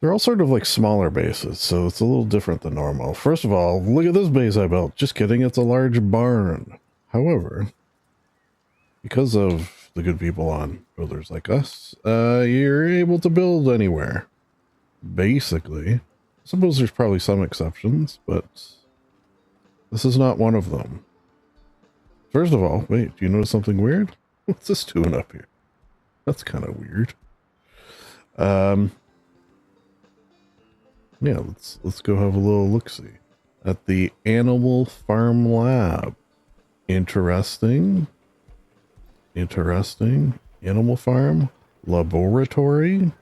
They're all sort of like smaller bases, so it's a little different than normal. First of all, look at this base I built. Just kidding, it's a large barn. However, because of the good people on Builders Like Us, you're able to build anywhere. Basically. I suppose there's probably some exceptions, but this is not one of them. First of all, wait, do you notice something weird? What's this doing up here? That's kind of weird. Yeah, let's go have a little look-see at the Animal Farm Lab. Interesting. Interesting. Animal Farm Laboratory.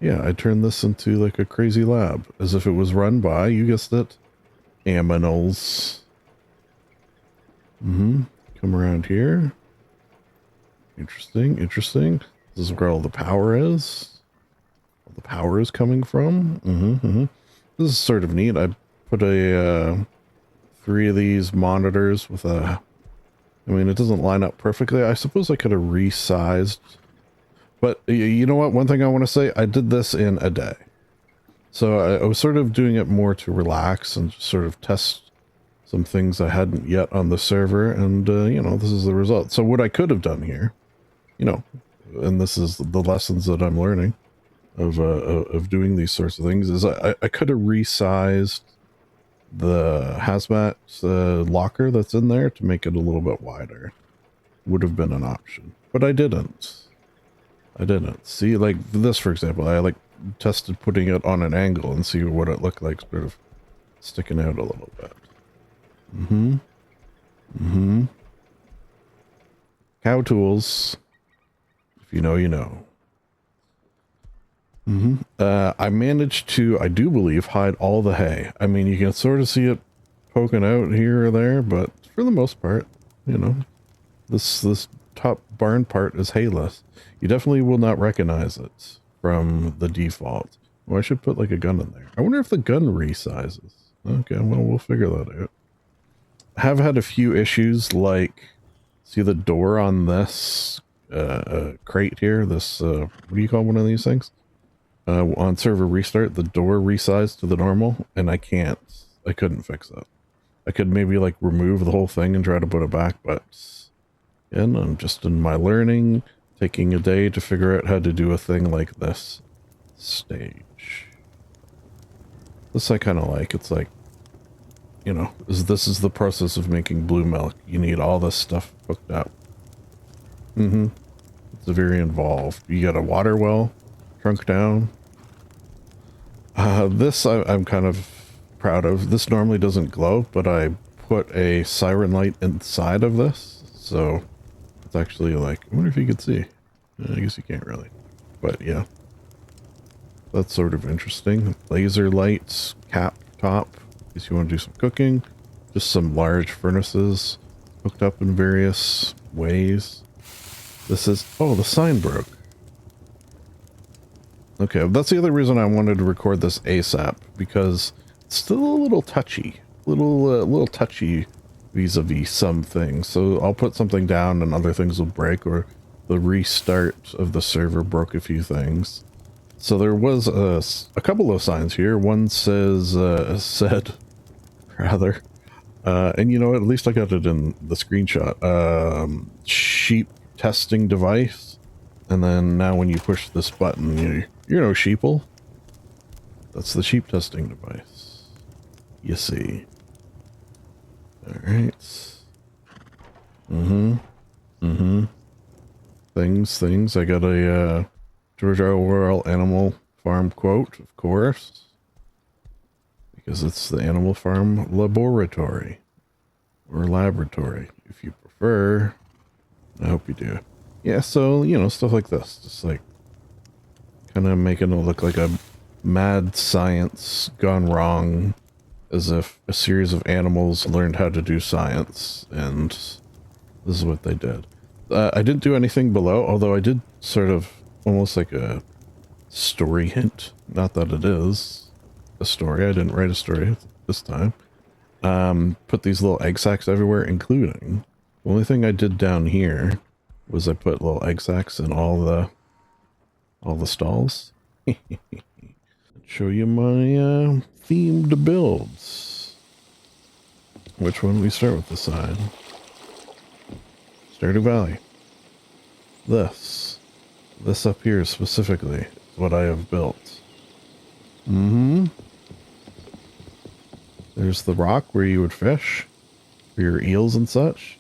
Yeah, I turned this into like a crazy lab, as if it was run by, you guessed it, aminals. Come around here. Interesting, interesting. This is where all the power is. All the power is coming from. This is sort of neat. I put a 3 of these monitors with a... I mean, it doesn't line up perfectly. I suppose I could have resized. But you know what? One thing I want to say, I did this in a day. So I was sort of doing it more to relax and just sort of test some things I hadn't yet on the server. And, you know, this is the result. So what I could have done here, you know, and this is the lessons that I'm learning of doing these sorts of things, is I could have resized the hazmat locker that's in there to make it a little bit wider. Would have been an option. But I didn't. I didn't. See, like this, for example, I like tested putting it on an angle and see what it looked like, sort of sticking out a little bit. Cow tools. If you know, you know. I managed to, I do believe, hide all the hay. I mean, you can sort of see it poking out here or there, but for the most part, you know, this top barn part is hayless. You definitely will not recognize it from the default. Well, I should put like a gun in there. I wonder if the gun resizes. Okay, well, we'll figure that out. I have had a few issues, like, see the door on this crate here? This, what do you call one of these things? On server restart, the door resized to the normal, and I couldn't fix it. I could maybe like remove the whole thing and try to put it back, but and I'm just in my learning, taking a day to figure out how to do a thing like this stage. This I kind of like. It's like, you know, this is the process of making blue milk. You need all this stuff hooked up. It's very involved. You got a water well, trunk down. This I'm kind of proud of. This normally doesn't glow, but I put a siren light inside of this, so it's actually like, I wonder if you could see. I guess you can't really, but yeah, that's sort of interesting. Laser lights, cap top, in case you want to do some cooking. Just some large furnaces hooked up in various ways. This is, oh, the sign broke. Okay, that's the other reason I wanted to record this ASAP, because it's still a little touchy. Little touchy vis-a-vis some things. So I'll put something down and other things will break, or the restart of the server broke a few things. So there was a couple of signs here. One says, and you know, at least I got it in the screenshot. Sheep testing device. And then now when you push this button, you know, sheeple. That's the sheep testing device. You see. Alright. Things. I got a George Orwell Animal Farm quote, of course. Because it's the Animal Farm Laboratory. Or laboratory, if you prefer. I hope you do. Yeah, so, you know, stuff like this. Just like, kind of making it look like a mad science gone wrong. As if a series of animals learned how to do science. And this is what they did. I didn't do anything below, although I did sort of almost like a story hint. Not that it is a story. I didn't write a story this time. Put these little egg sacs everywhere, including... The only thing I did down here was I put little egg sacs in all the stalls. show you my themed builds. Which one do we start with this side? Stardew Valley. This up here specifically is what I have built. There's the rock where you would fish for your eels and such.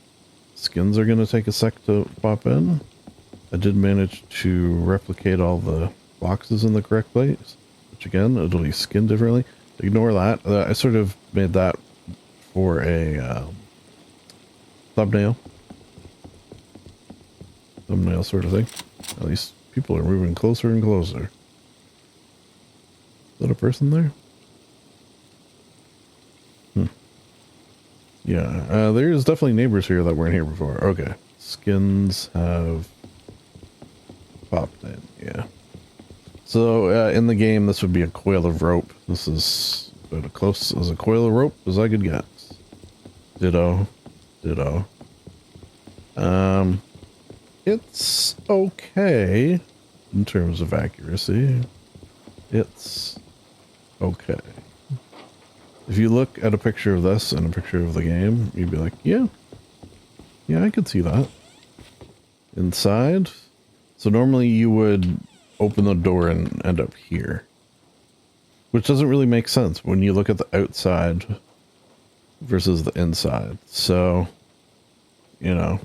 Skins are going to take a sec to pop in. I did manage to replicate all the boxes in the correct place, which again, it'll be skinned differently. Ignore that. I sort of made that for a thumbnail sort of thing. At least people are moving closer and closer. Is that a person there? Yeah, there's definitely neighbors here that weren't here before. Okay. Skins have popped in, yeah. So, in the game, this would be a coil of rope. This is about as close as a coil of rope as I could get. Ditto. Ditto. It's okay in terms of accuracy. It's okay. If you look at a picture of this and a picture of the game, you'd be like, yeah, I could see that. Inside, so normally you would open the door and end up here, which doesn't really make sense when you look at the outside versus the inside. So, you know,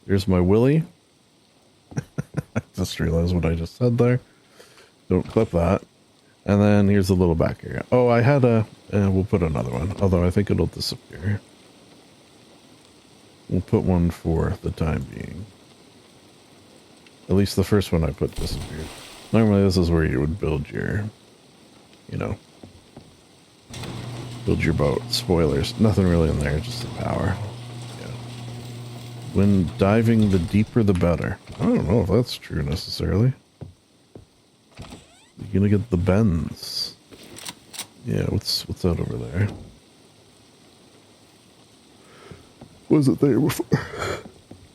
here's my willy. I just realized what I just said there. Don't clip that. And then here's the little back area. Oh, I had we'll put another one, although I think it'll disappear. We'll put one for the time being. At least the first one I put disappeared. Normally this is where you would build your, you know, build your boat. Spoilers. Nothing really in there, just the power. Yeah. When diving, the deeper the better. I don't know if that's true necessarily. You're gonna get the bends. Yeah, what's that over there? Was it there before?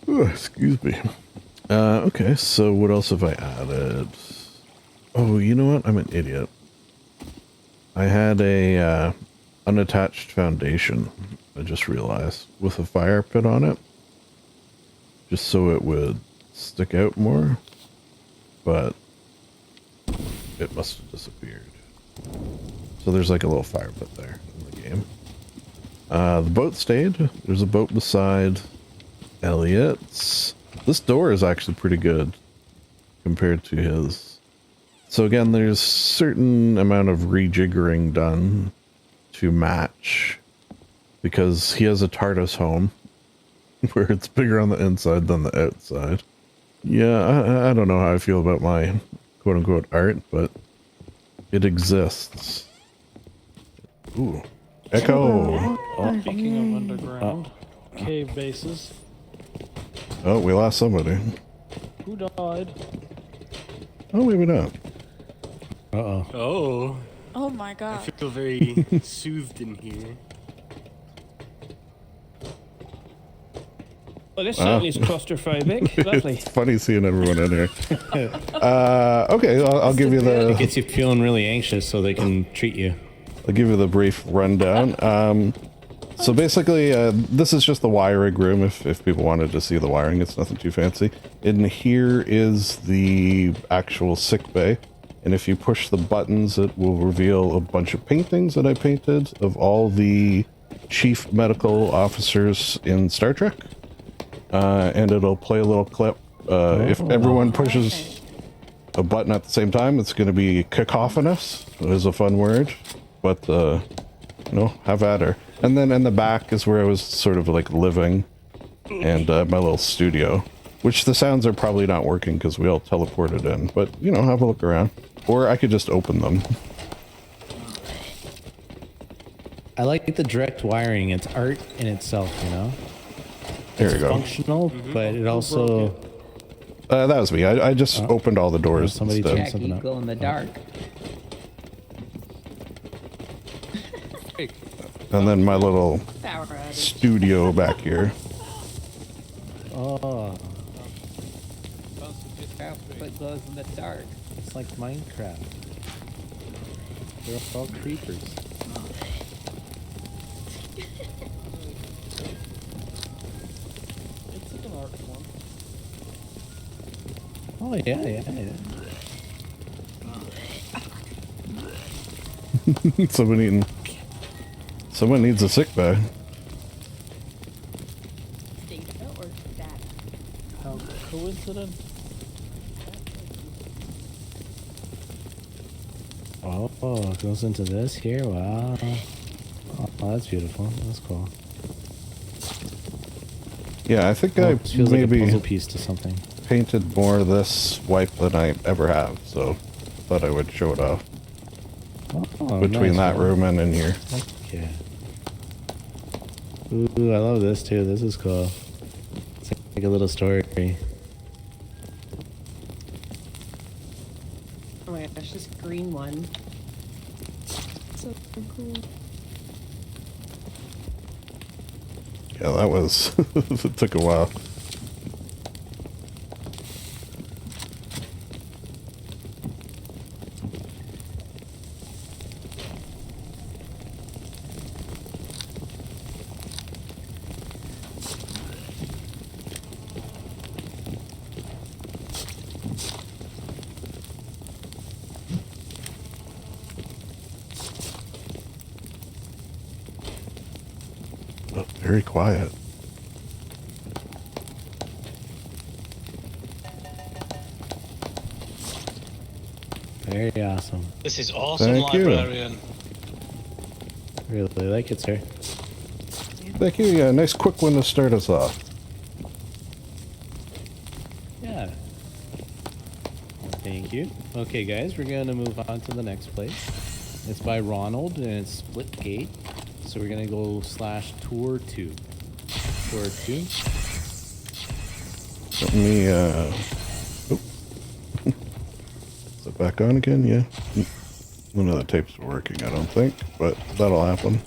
Oh, excuse me. Okay, so what else have I added? Oh, you know what? I'm an idiot. I had a unattached foundation, I just realized, with a fire pit on it. Just so it would stick out more. But it must have disappeared. So there's like a little fire pit there in the game. The boat stayed. There's a boat beside Elliot's. This door is actually pretty good compared to his. So again, there's certain amount of rejiggering done to match because he has a TARDIS home where it's bigger on the inside than the outside. Yeah, I don't know how I feel about my quote-unquote art, but it exists. Ooh. Echo! Oh. Speaking of underground cave bases. Oh, we lost somebody. Who died? Oh, maybe not. Uh-oh. Oh. Oh my god. I feel very soothed in here. Well, this certainly is claustrophobic. Lovely. It's funny seeing everyone in here. Okay, I'll give you the... It gets you feeling really anxious so they can treat you. I'll give you the brief rundown. So basically, this is just the wiring room if people wanted to see the wiring. It's nothing too fancy. In here is the actual sickbay. And if you push the buttons, it will reveal a bunch of paintings that I painted of all the chief medical officers in Star Trek. And it'll play a little clip. If everyone pushes a button at the same time, it's going to be cacophonous. It is a fun word. But, you know, have at her. And then in the back is where I was sort of like living and my little studio, which the sounds are probably not working because we all teleported in, but you know, have a look around. Or I could just open them. I like the direct wiring. It's art in itself, you know? There you go. Functional, but it also... That was me. I just opened all the doors somebody instead. turned something up. Glow in the dark. And then my little studio back here. Oh, What glows in the dark? it's like Minecraft. They're all creepers. It's like an art form. Oh yeah, yeah, yeah. Someone eating. Someone needs a sick bay. Data or data? How coincident? Oh, it goes into this here. Wow. Oh, that's beautiful. That's cool. Yeah, I think Oh, I it feels like a maybe puzzle piece to something. painted more of this wipe than I ever have, so thought I would show it off. Oh, Between nice, that man. room and in here. Okay. Ooh, I love this too. This is cool. It's like a little story. Oh my gosh, this green one. So cool. Yeah, that was... it took a while. Oh, very quiet. Very awesome. This is awesome, Thank you. librarian. Really like it, sir. Thank you. Yeah, nice quick one to start us off. Yeah. Thank you. Okay, guys, we're gonna move on to the next place. It's by Ronald and it's Split Gate. So we're gonna go / tour 2. Tour 2. Let me, oh. Is it back on again? Yeah. None of the tapes are working, I don't think, but that'll happen.